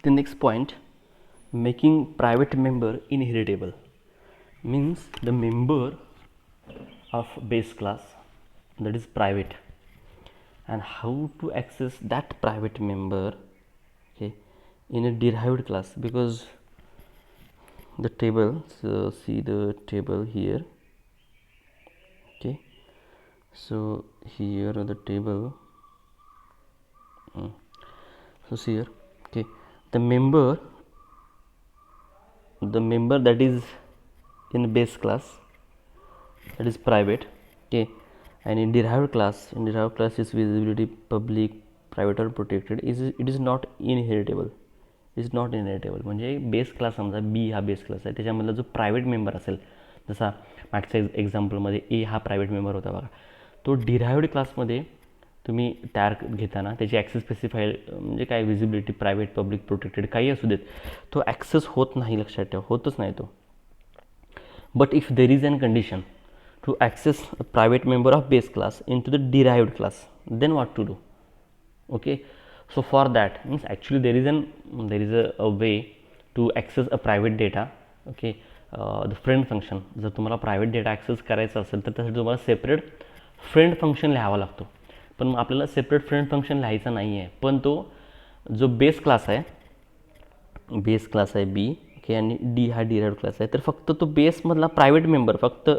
The next point, making private member inheritable, means the member of base class that is private, and how to access that private member, okay, in a derived class. Because the table, so see the table here, okay, so here the table, so see here, okay, the member that is in base class, that is private, okay, and in derived class is visibility public, private or protected, it is not inheritable. म्हणजे base class समजा बी हा base class आहे, त्याच्यामधला जो private member असेल, जसा मागच्या एक्झाम्पलमध्ये ए हा प्रायव्हेट मेंबर होता बघा, तो डिराइव्ड क्लासमध्ये तुम्ही तयार घेताना त्याची ॲक्सेस स्पेसिफाय म्हणजे काय, विजिबिलिटी प्रायव्हेट पब्लिक प्रोटेक्टेड काही असू देत, तो ॲक्सेस होत नाही, लक्षात ठेवा, होतच नाही तो. But if there is an condition to access a private member of base class into the derived class, then what to do? Okay, so for that means actually there is a way to access a private data. Okay, the friend function, जर तुम्हाला private data access करायचा असेल तर त्यासाठी तुम्हाला separate friend function लिहावा लागतो. पण आपल्याला सेपरेट फ्रेंड फंक्शन लिहायचा नाही आहे, पण तो जो बेस क्लास आहे बी, ओके, आणि डी हा डिराइव्ड क्लास आहे, तर फक्त तो बेसमधला प्रायव्हेट मेंबर, फक्त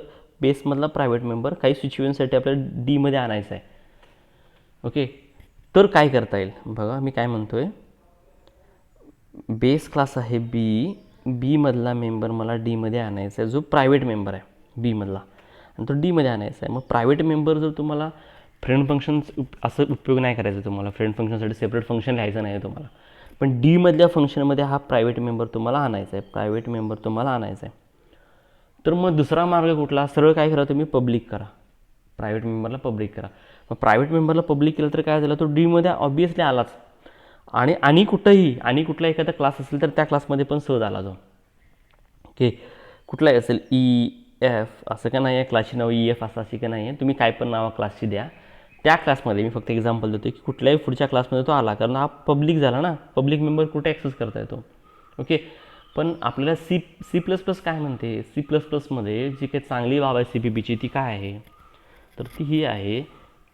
बेसमधला प्रायव्हेट मेंबर काही सिच्युएशनसाठी आपल्याला डीमध्ये आणायचा आहे. ओके, तर काय करता येईल बघा, मी काय म्हणतो आहे, बेस क्लास आहे बीमधला मेंबर मला डीमध्ये आणायचा आहे, जो प्रायव्हेट मेंबर आहे बीमधला, आणि तो डीमध्ये आणायचा आहे. मग प्रायव्हेट मेंबर जर तुम्हाला फ्रेंड फंक्शन असं उपयोग नाही करायचा, तुम्हाला फ्रेंड फंक्शनसाठी सेपरेट फंक्शन लिहायचं नाही आहे तुम्हाला, पण डीमधल्या फंक्शनमध्ये हा प्रायव्हेट मेंबर तुम्हाला आणायचा आहे, तर मग दुसरा मार्ग कुठला, सरळ काय करा, तुम्ही पब्लिक करा, प्रायव्हेट मेंबरला पब्लिक करा. मग प्रायव्हेट मेंबरला पब्लिक केलं तर काय झालं, तो डीमध्ये ऑब्वियसली आलाच, आणि कुठला एखादा क्लास असेल तर त्या क्लासमध्ये पण सहज आला जो. ओके, कुठलाही असेल, ई एफ असं का नाही आहे, क्लासची नाव ई एफ असं अशी का नाही आहे, तुम्ही काय पण नाव क्लासची द्या, त्या क्लासमध्ये मी फक्त एक्झाम्पल देतो की कुठल्याही पुढच्या क्लासमध्ये तो आला, कारण हा पब्लिक झाला ना, पब्लिक मेंबर कुठे ॲक्सेस करता येतो. ओके, पण आपल्याला सी प्लस प्लस काय म्हणते, सी प्लस प्लसमध्ये जी काही चांगली बाब आहे सी पी पीची, ती काय आहे, तर ती ही आहे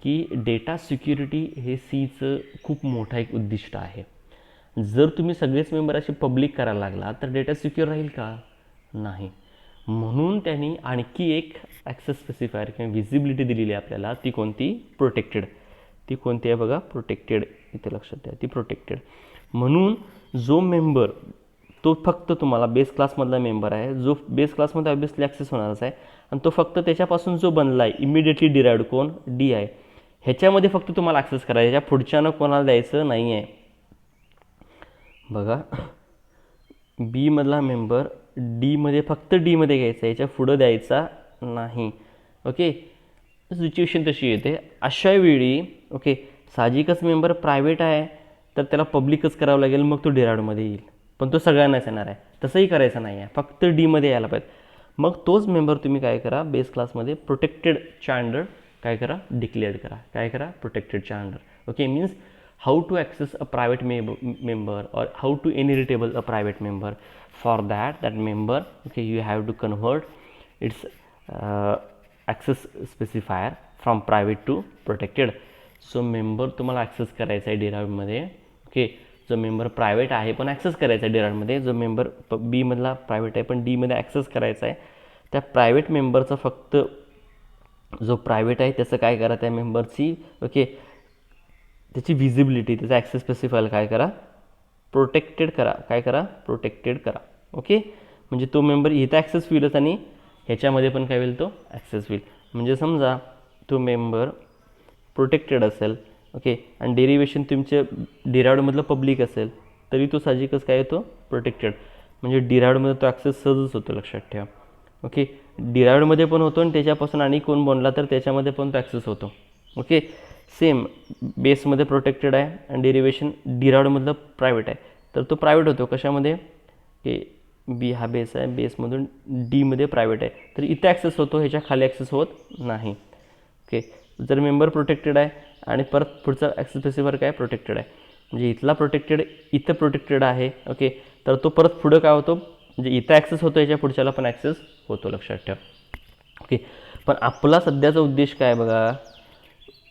की डेटा सिक्युरिटी हे सीचं खूप मोठा एक उद्दिष्ट आहे. जर तुम्ही सगळेच मेंबर असे पब्लिक करायला लागला तर डेटा सिक्युअर राहील का, नाही. म्हणून त्यांनी आणखी एक ॲक्सेस स्पेसिफायर किंवा विजिबिलिटी दिलेली आहे आपल्याला, ती कोणती, प्रोटेक्टेड. ती कोणती आहे बघा, प्रोटेक्टेड, इथे लक्षात द्या, ती प्रोटेक्टेड. म्हणून जो मेंबर, तो फक्त तुम्हाला बेस क्लासमधला मेंबर आहे, जो बेस क्लासमध्ये ऑब्वियसली ॲक्सेस होणारच आहे, आणि तो फक्त त्याच्यापासून जो बनला आहे इमिडिएटली डिराइव्ड कोण, डी आहे, ह्याच्यामध्ये फक्त तुम्हाला ॲक्सेस करायचा, ह्याच्या पुढच्यानं कोणाला द्यायचं नाही आहे. बघा, बीमधला मेंबर डीमध्ये, फक्त डीमध्ये घ्यायचा, याच्या पुढं द्यायचा नाही. ओके, सिच्युएशन तशी येते अशा वेळी. ओके, साहजिकच मेंबर प्रायव्हेट आहे तर त्याला पब्लिकच करावं लागेल, मग तो डिराइव्डमध्ये येईल, पण तो सगळ्यांनाच येणार आहे, तसंही करायचं नाही आहे, फक्त डीमध्ये यायला पाहिजे. मग तोच मेंबर तुम्ही काय करा, बेस क्लासमध्ये प्रोटेक्टेडच्या अंडर काय करा, डिक्लेअर करा, काय करा, प्रोटेक्टेडच्या under. Okay, means how to access a private member और how to inheritable a private member. For that member, okay, you have to convert its access specifier from private to protected. So member तुम्हाला access करायचा आहे डिराइव्डमध्ये. Okay, जो member private आहे पण access करायचा आहे डिराइव्डमध्ये, जो मेंबर बीमधला प्रायव्हेट आहे पण डीमध्ये ॲक्सेस करायचा आहे, त्या प्रायव्हेट मेंबरचा फक्त जो प्रायव्हेट आहे त्याचं काय करा, त्या मेंबरची, ओके, त्याची विजिबिलिटी, त्याचा ॲक्सेस स्पेसिफायर काय करा, प्रोटेक्टेड करा, काय करा, प्रोटेक्टेड करा. ओके, म्हणजे तो मेंबर इथं ॲक्सेस होईलच आणि ह्याच्यामध्ये पण काय होईल, तो ॲक्सेस होईल. म्हणजे समजा तो मेंबर प्रोटेक्टेड असेल, ओके, आणि डेरिवेशन तुमच्या डिराइव्डमधलं पब्लिक असेल तरी तो साहजिकच काय येतो, प्रोटेक्टेड. म्हणजे डिराइव्डमध्ये तो ॲक्सेस सहजच होतो, लक्षात ठेवा. ओके, डिराइव्डमध्ये पण होतो आणि त्याच्यापासून आणि कोण बनला तर त्याच्यामध्ये पण तो ॲक्सेस होतो. ओके, सेम बेसमध्ये प्रोटेक्टेड आहे आणि डेरिवेशन डिराइव्डमधलं प्रायव्हेट आहे, तर तो प्रायव्हेट होतो कशामध्ये, की बी हा बेस आहे, बेसमधून डीमध्ये प्रायव्हेट आहे, तर इथे ॲक्सेस होतो, ह्याच्या खाली ॲक्सेस होत नाही. ओके, जर मेंबर प्रोटेक्टेड आहे आणि परत पुढचा ॲक्सेस स्पेसिफायर काय, प्रोटेक्टेड आहे, म्हणजे इथला प्रोटेक्टेड इथं प्रोटेक्टेड आहे. ओके, तर तो परत पुढं काय होतो, म्हणजे इथं ॲक्सेस होतो, याच्या पुढच्याला पण ॲक्सेस होतो, लक्षात ठेवा. ओके, पण आपला सध्याचा उद्देश काय बघा,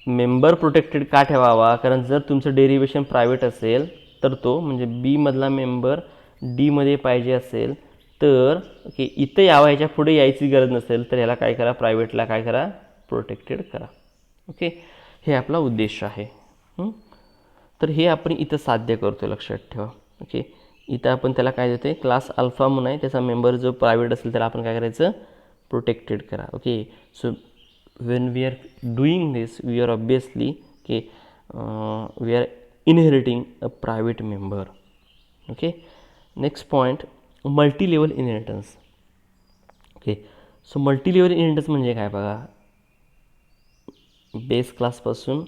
मेंबर प्रोटेक्टेड का ठेवावा, कारण जर तुमचं डेरिव्हेशन प्रायव्हेट असेल तर तो म्हणजे बीमधला मेंबर डीमध्ये पाहिजे असेल तर ओके इथं यावं, ह्याच्या पुढे यायची गरज नसेल तर ह्याला काय करा, प्रायव्हेटला काय करा, प्रोटेक्टेड करा. ओके, हे आपला उद्देश आहे. तर हे आपण इथं साध्य करतो, लक्षात ठेवा. ओके, इथं आपण त्याला काय देतो, क्लास अल्फा म्हणून आहे, त्याचा मेंबर जो प्रायव्हेट असेल त्याला आपण काय करायचं, प्रोटेक्टेड करा. Okay, so when we are doing this we are obviously okay we are inheriting a private member. Okay, next point, multi level inheritance. Okay, so multi level inheritance म्हणजे काय बघा, बेस क्लासपासून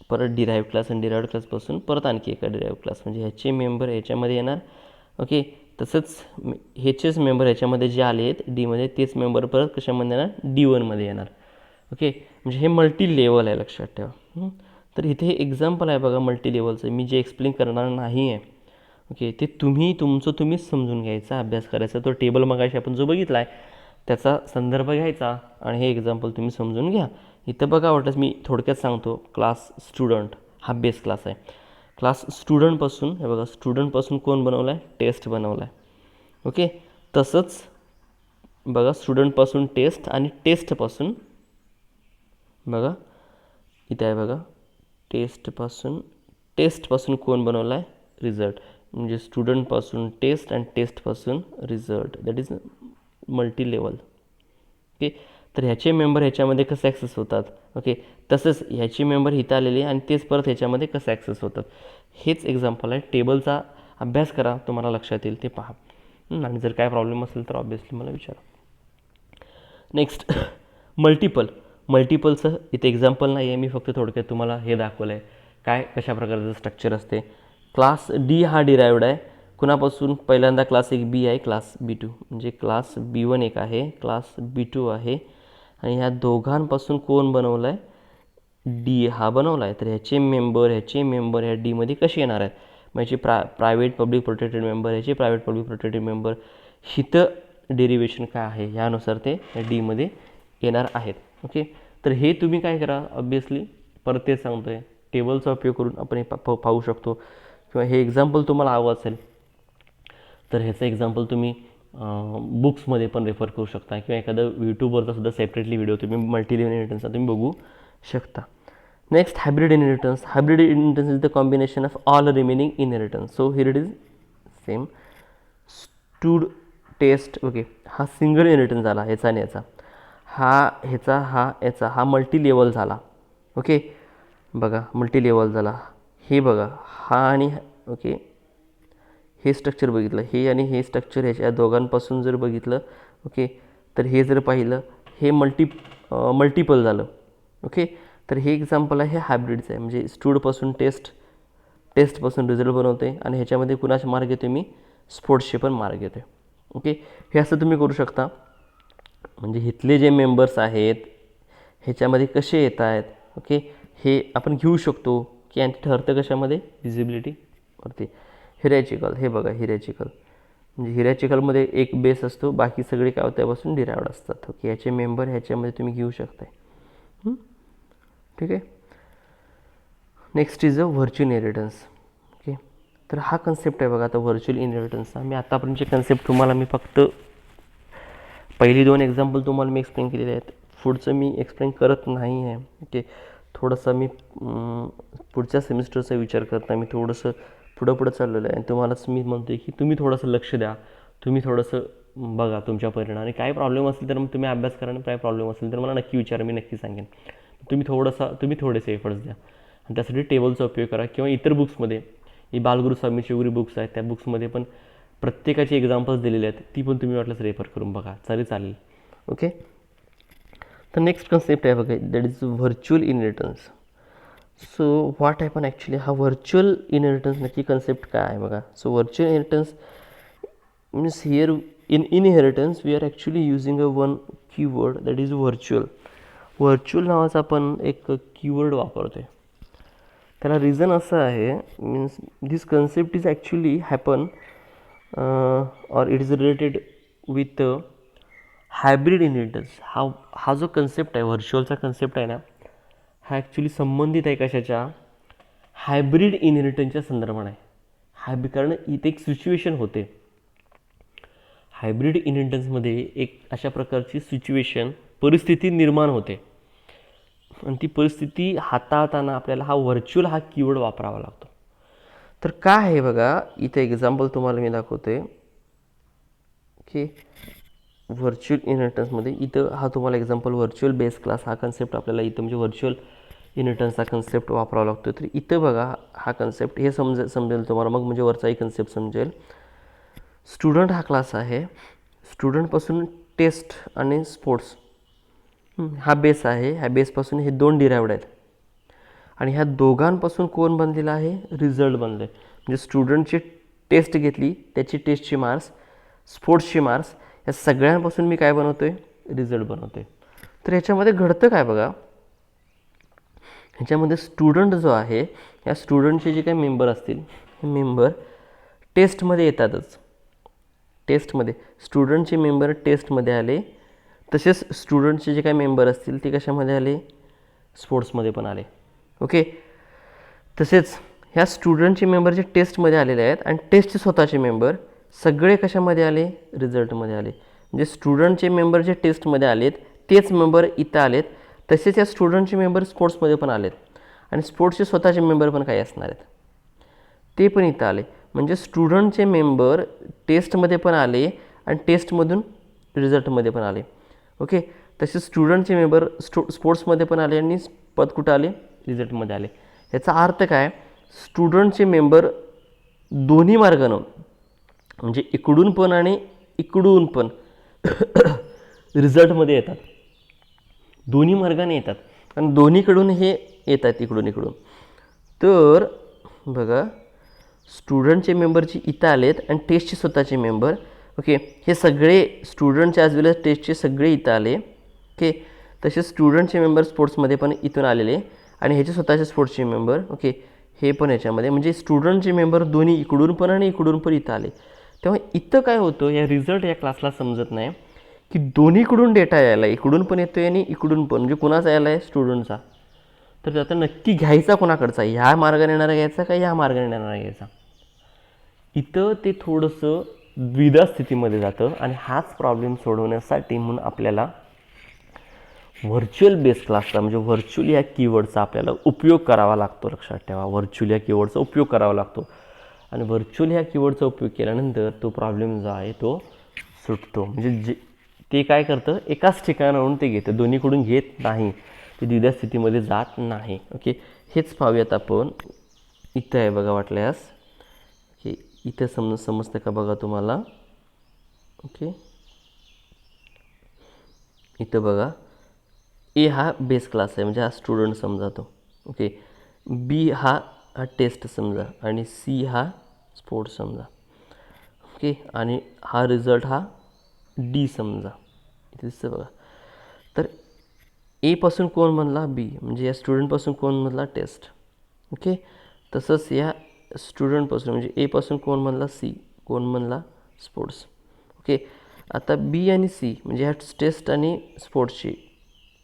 परत डिराईव्ह क्लास आणि derive क्लासपासून परत आणखी एका derive class, म्हणजे ह्याचे मेंबर ह्याच्यामध्ये येणार. ओके, तसंच ह्याचेच मेंबर ह्याच्यामध्ये जे आले आहेत डीमध्ये तेच मेंबर परत कशामध्ये येणार, D1मध्ये येणार. ओके, म्हणजे हे मल्टी लेवल आहे, लक्षात ठेवा. तर इथे हे एक्झाम्पल आहे बघा मल्टी लेवलचं, मी जे एक्सप्लेन करणार नाही आहे. ओके, ते तुम्हीच समजून घ्यायचा, अभ्यास करायचा. तो टेबल मगाशी आपण जो बघितला आहे त्याचा संदर्भ घ्यायचा आणि हे एक्झाम्पल तुम्ही समजून घ्या. इथं बघा, वाटलंच मी थोडक्यात सांगतो. क्लास स्टुडंट हा बेस क्लास आहे. क्लास स्टुडंटपासून हे बघा, स्टुडंटपासून कोण बनवला आहे, टेस्ट बनवला आहे. ओके, तसंच बघा स्टुडंटपासून टेस्ट आणि टेस्टपासून बघा इथे आहे बघा, टेस्टपासून कोण बनवला आहे, रिझल्ट. म्हणजे स्टुडंटपासून टेस्ट आणि टेस्टपासून result, that is multi level. Okay, तर ह्याचे मेंबर ह्याच्यामध्ये कसे ॲक्सेस होतात. ओके, तसंच ह्याची मेंबर इथं आलेली आणि तेच परत ह्याच्यामध्ये कसं ॲक्सेस होतात. हेच एक्झाम्पल आहे. टेबलचा अभ्यास करा, तुम्हाला लक्षात येईल, ते पहा. आणि जर काय प्रॉब्लेम असेल तर ऑब्व्हियसली मला विचारा. नेक्स्ट, मल्टिपलचं इथे एक्झाम्पल नाही आहे, मी फक्त थोडक्यात तुम्हाला हे दाखवलं आहे काय कशा प्रकारचं स्ट्रक्चर असते. क्लास डी हा डिराईव्ड आहे कुणापासून, पहिल्यांदा क्लास एक बी आहे, क्लास B2, म्हणजे क्लास B1 एक आहे, क्लास B2 आहे, आणि ह्या दोघांपासून कोण बनवलं आहे, डी हा बनवला आहे. तर ह्याचे मेंबर ह्या डीमध्ये कसे येणार आहेत, मग ह्याचे प्रायव्हेट पब्लिक प्रोटेक्टेड मेंबर, ह्याचे प्रायव्हेट पब्लिक प्रोटेक्टेड मेंबर, हिथं डेरिव्हेशन काय आहे ह्यानुसार ते डीमध्ये येणार आहेत. ओके, तर हे तुम्ही काय करा, ऑब्व्हियसली परत तेच सांगतो आहे, टेबलचा उपयोग करून आपण हे पाहू शकतो. किंवा हे एक्झाम्पल तुम्हाला हवं असेल तर ह्याचं एक्झाम्पल तुम्ही बुक्समध्ये पण रेफर करू शकता किंवा एखादं यूट्यूबवरचा सुद्धा सेपरेटली व्हिडिओ तुम्ही मल्टी लेव्हल इनहेरिटन्सचा तुम्ही बघू शकता. Next, hybrid inheritance. Hybrid inheritance is the combination of all remaining inheritance. So here it is same. स्टूड टेस्ट, ओके, हा सिंगल इनहेरिटन्स झाला, ह्याचा आणि याचा, हा मल्टी लेवल झाला. ओके, बघा मल्टी लेवल झाला. हे बघा, हा आणि ओके हे स्ट्रक्चर बघितलं, हे आणि हे स्ट्रक्चर ह्याच्या दोघांपासून जर बघितलं, ओके, तर हे जर पाहिलं हे मल्टिपल झालं. ओके, तर हे एक्झाम्पल आहे, हे हायब्रिडचं आहे, म्हणजे स्टूडपासून टेस्टपासून रिझल्ट बनवते आणि ह्याच्यामध्ये कुणाचे मार्ग येते, मी स्पोर्ट्सचे पण मार्ग येते. ओके, हे असं तुम्ही करू शकता. म्हणजे इथले जे मेंबर्स आहेत ह्याच्यामध्ये कसे येत आहेत, ओके, हे आपण घेऊ शकतो की, आणि ठरतं कशामध्ये, विजिबिलिटीवरती. हिरॅचिकल, हे बघा हिरॅचिकल, म्हणजे हिरॅचिकलमध्ये एक बेस असतो, बाकी सगळे काय होतं त्यापासून डिराइव्ड असतात. ओके, याचे मेंबर ह्याच्यामध्ये तुम्ही घेऊ शकताय. ठीक आहे. Next is a virtual inheritance. Okay, तर हा कन्सेप्ट आहे बघा आता व्हर्च्युअल इनहेरिटन्सचा. मी आतापर्यंतचे कन्सेप्ट तुम्हाला मी फक्त पहिली 2 एक्झाम्पल तुम्हाला मी एक्सप्लेन केलेले आहेत, पुढचं मी एक्सप्लेन करत नाही आहे. ओके, थोडंसं मी पुढच्या सेमिस्टरचा विचार करता मी थोडंसं पुढं चाललेलं आहे आणि तुम्हालाच मी म्हणतो आहे की तुम्ही थोडंसं लक्ष द्या, तुम्ही थोडंसं बघा तुमच्या परिणामाने. काही प्रॉब्लेम असेल तर मग तुम्ही अभ्यास करा आणि काय प्रॉब्लेम असेल तर मला नक्की विचारा, मी नक्की सांगेन. तुम्ही थोडेसे एफर्ट्स द्या आणि त्यासाठी टेबलचा उपयोग करा किंवा इतर बुक्समध्ये, ही बालगुरू स्वामीची वगैरे बुक्स आहेत त्या बुक्समध्ये पण प्रत्येकाचे एक्झाम्पल्स दिलेले आहेत, ती पण तुम्ही वाटल्यास रेफर करून बघा, चालेल. ओके, तर नेक्स्ट कन्सेप्ट आहे बघा, that is virtual inheritance. So what happen actually, हा व्हर्च्युअल इनहेरिटन्स नक्की कन्सेप्ट काय आहे बघा. So virtual inheritance means here in inheritance we are actually using a one keyword that is virtual. Virtual नावाचा आपण एक कीवर्ड वापरतो आहे. त्याला रिझन असं आहे, means this concept is actually happen or it is related with hybrid inheritance. हा जो कन्सेप्ट आहे, व्हर्च्युअलचा कन्सेप्ट आहे ना, हा ॲक्च्युली संबंधित आहे कशाच्या, हायब्रिड इनहेरिटन्सच्या संदर्भात आहे. कारण इथे एक सिच्युएशन होते हायब्रिड इनहेरिटन्समध्ये, एक अशा प्रकारची सिच्युएशन, परिस्थिती निर्माण होते, आणि ती परिस्थिती हाताळताना आपल्याला हा व्हर्च्युअल हा कीवर्ड वापरावा लागतो. तर काय आहे बघा, इथे एक्झाम्पल तुम्हाला मी दाखवते की व्हर्च्युअल इनहेरिटन्समध्ये इथं हा तुम्हाला एक्झाम्पल व्हर्च्युअल बेस क्लास हा कन्सेप्ट आपल्याला इथं म्हणजे व्हर्च्युअल इनहेरिटन्सचा कन्सेप्ट वापरावा लागतो. तर इथं बघा हा कन्सेप्ट हे समजेल तुम्हाला, मग म्हणजे वरचाही कन्सेप्ट समजेल. स्टुडंट हा क्लास आहे, स्टुडंटपासून टेस्ट आणि स्पोर्ट्स हा बेस आहे. ह्या बेसपासून हे 2 डिराइव्ड आहेत, आणि ह्या दोघांपासून कोण बनलेला आहे, रिझल्ट बनले. म्हणजे स्टुडंटची टेस्ट घेतली, त्याची टेस्टची मार्क्स, स्पोर्ट्सची मार्क्स, या सगळ्यांपासून मी काय बनवतो आहे, रिझल्ट बनवतो आहे. तर ह्याच्यामध्ये घडतं काय बघा, ह्याच्यामध्ये स्टुडंट जो आहे, या स्टुडंटचे जे काही मेंबर असतील, हे मेंबर टेस्टमध्ये येतातच. टेस्टमध्ये स्टुडंटचे मेंबर टेस्टमध्ये आले, तसेच स्टुडंटचे जे काही मेंबर असतील ते कशामध्ये आले, स्पोर्ट्समध्ये पण आले. ओके, तसेच ह्या स्टुडंटचे मेंबर जे टेस्टमध्ये आलेले आहेत आणि टेस्टचे स्वतःचे मेंबर सगळे कशामध्ये आले, रिझल्टमध्ये आले. म्हणजे स्टुडंटचे मेंबर जे टेस्टमध्ये आलेत तेच मेंबर इथं आलेत, तसेच या स्टुडंटचे मेंबर स्पोर्ट्समध्ये पण आलेत, आणि स्पोर्ट्सचे स्वतःचे मेंबर पण काही असणार आहेत, ते पण इथं आले. म्हणजे स्टुडंटचे मेंबर टेस्टमध्ये पण आले आणि टेस्टमधून रिझल्टमध्ये पण आले. ओके, तसेच स्टुडंटचे मेंबर स्पोर्ट्समध्ये पण आले आणि पद कुठं आले, रिझल्टमध्ये आले. याचा अर्थ काय, स्टुडंटचे मेंबर दोन्ही मार्गानं, म्हणजे इकडून पण आणि इकडून पण रिझल्टमध्ये येतात, दोन्ही मार्गाने येतात, आणि दोन्हीकडून हे येतात इकडून. तर बघा, स्टुडंटचे मेंबरचे इथं आलेत आणि टेस्टचे स्वतःचे मेंबर. ओके, हे सगळे स्टुडंटचे ॲज वेल एज टेस्टचे सगळे इथं आले. ओके, तसेच स्टुडंटचे मेंबर स्पोर्ट्समध्ये पण इथून आलेले, आणि ह्याचे स्वतःचे स्पोर्ट्सचे मेंबर, ओके, हे पण याच्यामध्ये, म्हणजे स्टुडंटचे मेंबर दोन्ही इकडून पण आणि इकडून पण इथं आले. तेव्हा इथं काय होतं, या रिझल्ट या क्लासला समजत नाही की दोन्हीकडून डेटा यायला, इकडून पण येतो आहे आणि इकडून पण, म्हणजे कुणाचा यायला आहे, स्टुडंटचा. तर आता नक्की घ्यायचा कोणाकडचा, ह्या मार्गाने येणारा घ्यायचा का ह्या मार्गाने येणारा घ्यायचा. इथं ते थोडंसं द्विधा स्थितीमध्ये जातं, आणि हाच प्रॉब्लेम सोडवण्यासाठी म्हणून आपल्याला व्हर्च्युअल बेस क्लासचा म्हणजे व्हर्च्युअल या कीवर्डचा आपल्याला उपयोग करावा लागतो. लक्षात ठेवा, व्हर्च्युअल या कीवर्डचा उपयोग करावा लागतो, आणि व्हर्च्युअल ह्या कीवर्डचा उपयोग केल्यानंतर तो प्रॉब्लेम जो आहे तो सुटतो. म्हणजे ते काय करतं, एकाच ठिकाणावरून ते घेतं, दोन्हीकडून घेत नाही, ते द्विधा स्थितीमध्ये जात नाही. ओके, हेच पाहूयात आपण. इथं आहे बघा, वाटल्यास हे इथं समजतं का बघा तुम्हाला. ओके, इथं बघा, ए हा बेस क्लास आहे, म्हणजे हा स्टुडंट समजा तो. ओके, बी हा टेस्ट समजा, आणि सी हा स्पोर्ट्स समजा. ओके, आणि हा रिझल्ट हा डी समजा, इथे दिसतं बघा. तर एपासून कोण बनला, बी, म्हणजे या स्टुडंटपासून कोण बनला, टेस्ट. ओके, तसंच या स्टुडंटपासून म्हणजे एपासून कोण बनला, सी, कोण बनला, स्पोर्ट्स. ओके, आता बी आणि सी म्हणजे ह्या टेस्ट आणि स्पोर्ट्सची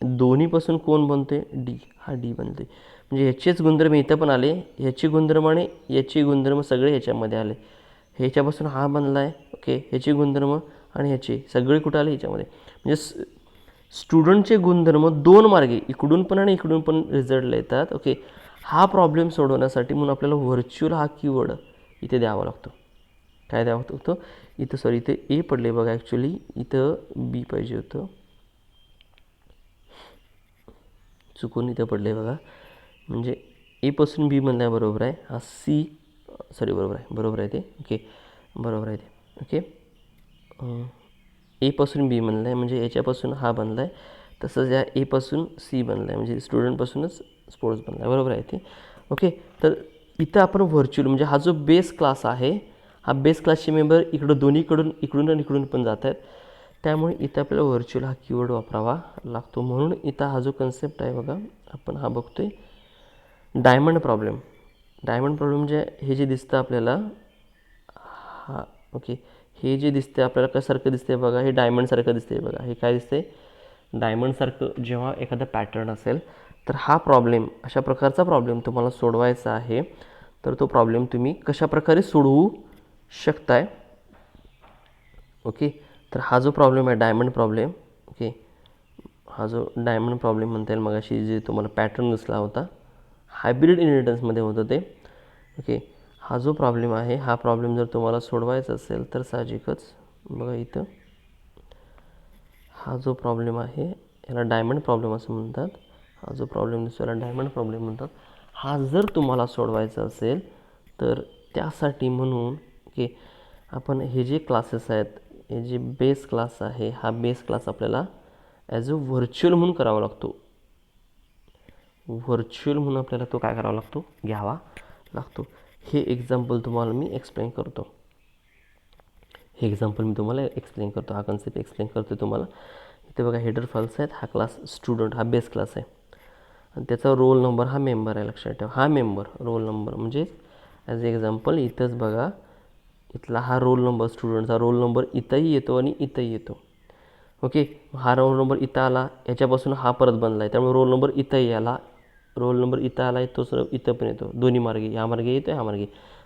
दोन्हीपासून कोण बनते, डी, हा डी बनते. म्हणजे ह्याचेच गुणधर्म इथं पण आले, ह्याची गुणधर्म आणि याची गुणधर्म सगळे ह्याच्यामध्ये आले. ह्याच्यापासून हा बनला आहे. ओके, ह्याची गुणधर्म आणि ह्याचे सगळे कुठं आले, ह्याच्यामध्ये. म्हणजे स्टुडंटचे गुणधर्म 2 मार्गे, इकडून पण आणि इकडून पण रिझल्टला येतात. ओके, हा प्रॉब्लेम सोडवण्यासाठी म्हणून आपल्याला व्हर्च्युअल हा कीवर्ड इथे द्यावा लागतो. काय द्यावं लागतं, इथं सॉरी इथे ए पडले बघा, ॲक्च्युली इथं बी पाहिजे होतं, चुकून इथं पडले बघा. म्हणजे एपासून बी बनला बरोबर आहे, हा सी सॉरी बरोबर आहे ते. ओके, बरोबर आहे ते. ओके, एपासून बी बनला आहे म्हणजे याच्यापासून हा बनला आहे, तसंच या एपासून सी बनला आहे म्हणजे स्टुडंटपासूनच स्पोर्ट्स बनला आहे, बरोबर आहे ते. ओके, तर इथं आपण व्हर्च्युअल म्हणजे हा जो बेस क्लास आहे, हा बेस क्लासचे मेंबर इकडं दोन्हीकडून इकडून आणि इकडून पण जात आहेत, त्यामुळे इथं आपल्याला व्हर्च्युअल हा कीवर्ड वापरावा लागतो. म्हणून इथं हा जो कन्सेप्ट आहे बघा, आपण हा बघतोय डायमंड प्रॉब्लेम. डायमंड प्रॉब्लेम म्हणजे हे जे दिसतं आपल्याला, हा ओके, हे जे दिसते आपल्याला कशासारखं दिसते बघा, हे डायमंडसारखं दिसते बघा. हे काय दिसते, डायमंडसारखं. जेव्हा एखादा पॅटर्न असेल तर हा प्रॉब्लेम, अशा प्रकारचा प्रॉब्लेम तुम्हाला सोडवायचा आहे. तर तो प्रॉब्लेम तुम्ही कशाप्रकारे सोडवू शकताय. ओके, तर हा जो प्रॉब्लेम आहे डायमंड प्रॉब्लेम, ओके, हा जो डायमंड प्रॉब्लेम म्हणता येईल, मगाशी जे तुम्हाला पॅटर्न दिसला होता हायब्रिड इनहेरिटन्समध्ये होतं ते. ओके, हा जो प्रॉब्लेम आहे, हा प्रॉब्लेम जर तुम्हाला सोडवायचा असेल तर साहजिकच बघा इथं हा जो प्रॉब्लेम आहे याला डायमंड प्रॉब्लेम असं म्हणतात. हा जो प्रॉब्लेम दिसतो याला डायमंड प्रॉब्लेम म्हणतात. हा जर तुम्हाला सोडवायचा असेल तर त्यासाठी म्हणून की आपण हे जे क्लासेस आहेत, हे जे बेस क्लास आहे, हा बेस क्लास आपल्याला ॲज अ व्हर्च्युअल म्हणून करावा लागतो. व्हर्च्युअल म्हणून आपल्याला तो काय करावा लागतो, घ्यावा लागतो. हे एक्झाम्पल तुम्हाला मी एक्सप्लेन करतो. हे एक्झाम्पल मी तुम्हाला एक्सप्लेन करतो, हा कन्सेप्ट एक्सप्लेन करतो तुम्हाला. इथे बघा हेडर फाईल्स आहेत, हा क्लास स्टुडंट, हा बेस क्लास आहे आणि त्याचा रोल नंबर हा मेंबर आहे. लक्षात ठेवा, हा मेंबर रोल नंबर म्हणजे ॲज एक्झाम्पल इथंच बघा, इथला हा रोल नंबर, स्टुडंटचा रोल नंबर इथंही येतो आणि इथंही येतो. ओके, हा रोल नंबर इथं आला, याच्यापासून हा परत बनला आहे, त्यामुळे रोल नंबर इथंही आला, रोल नंबर इथं आला आहे, तो सर इथं पण येतो, दोन्ही मार्गे, ह्या मार्गे येतो, ह्या मार्गे.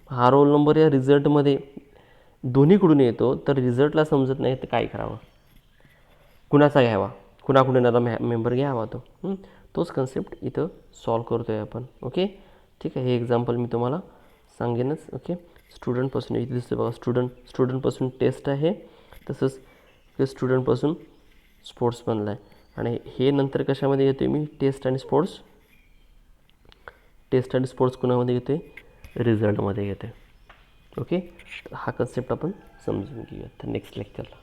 हा रोल नंबर या रिझल्टमध्ये दोन्हीकडून येतो, तर रिझल्टला समजत नाही तर काय करावं, कुणाचा घ्यावा, कुणाकडून येणारा मेंबर घ्यावा तो. तोच कन्सेप्ट इथं सॉल्व करतो आहे आपण. ओके, ठीक आहे. हे एक्झाम्पल मी तुम्हाला सांगेनच. ओके, स्टुडंटपासून इथे दिसतं बघा, स्टुडंटपासून टेस्ट आहे, तसंच स्टुडंटपासून स्पोर्ट्स बनला आहे. आणि हे नंतर कशामध्ये येते मी, टेस्ट आणि स्पोर्ट्स कुणामध्ये येते, रिझल्टमध्ये येते. ओके, हा कन्सेप्ट आपण समजून घेऊया तर नेक्स्ट लेक्चरला.